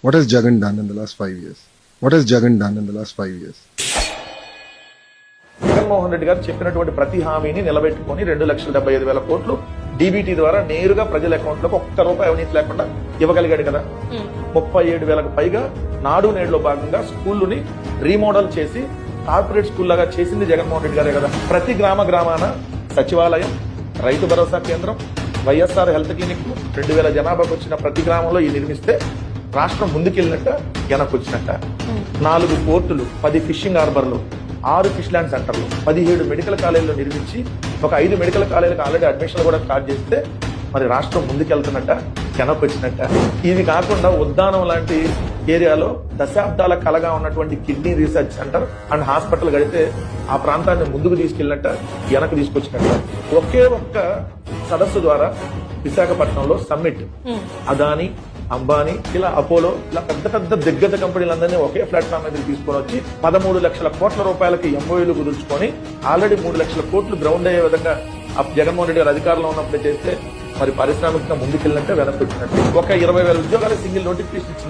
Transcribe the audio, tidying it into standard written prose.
What has Jagan done in the last 5 years? What has Jagan done in the last 5 years? Jaganmohan Reddy గారు చెప్పినటువంటి ప్రతి హామీని నిలబెట్టుకుని 2,75,000 కోట్లు DBT ద్వారా నేరుగా ప్రజల అకౌంట్ లోకి ఒక్క రూపాయి అవినీతి లేకుండా ఇవ్వగలిగాడు కదా. 37,000కు పైగా నాడు నేడులో భాగంగా స్కూళ్ళని రీమోడల్ చేసి కార్పొరేట్ స్కూల్ లాగా చేసింది జగన్మోహన్ రెడ్డి గారే కదా. ప్రతి గ్రామాన సచివాలయం, రైతు భరోసా కేంద్రం, వైఎస్ఆర్ హెల్త్ క్లినిక్ 2,000 జనాభాకు వచ్చిన ప్రతి గ్రామంలో ఈ నిర్మిస్తే రాష్ట్రం ముందుకెళ్ళినట్ట, వెనకొచ్చినట్ట. 4 పోర్టులు, 10 ఫిషింగ్ హార్బర్లు, 6 ఫిష్ ల్యాండ్ సెంటర్లు, 17 మెడికల్ కాలేజీలు నిర్మించి ఒక 5 మెడికల్ కాలేజీలకు ఆల్రెడీ అడ్మిషన్లు కూడా స్టార్ట్ చేస్తే మరి రాష్ట్రం ముందుకెళ్తున్నట్ట, వెనకొచ్చినట్ట. ఇది కాకుండా ఉద్దానం లాంటి ఏరియాలో దశాబ్దాల కలగా ఉన్నటువంటి kidney research centre and hospital కడితే ఆ ప్రాంతాన్ని ముందుకు తీసుకెళ్ళినట్ట, వెనక్కి తీసుకొచ్చినట్ట. ఒకే ఒక్క సదస్సు ద్వారా విశాఖపట్నంలో సమ్మిట్ అదాని, అంబానీ, ఇలా అపోలో, ఇలా పెద్ద పెద్ద దిగ్గజ కంపెనీలందరినీ ఒకే ప్లాట్ఫామ్ మీద తీసుకొని వచ్చి 13 లక్షల కోట్ల రూపాయలకి ఎంఓయూలు కుదుర్చుకొని ఆల్రెడీ 3 లక్షల కోట్లు గ్రౌండ్ అయ్యే విధంగా జగన్మోహన్ రెడ్డి గారు అధికారంలో ఉన్నప్పుడే చేస్తే మరి పారిశ్రామికంగా ముందుకెళ్ళినట్టే వెనక్కి వచ్చినట్టు. ఒక 20,000 ఉద్యోగాలు సింగిల్ నోటిఫికేషన్ ఇచ్చింది.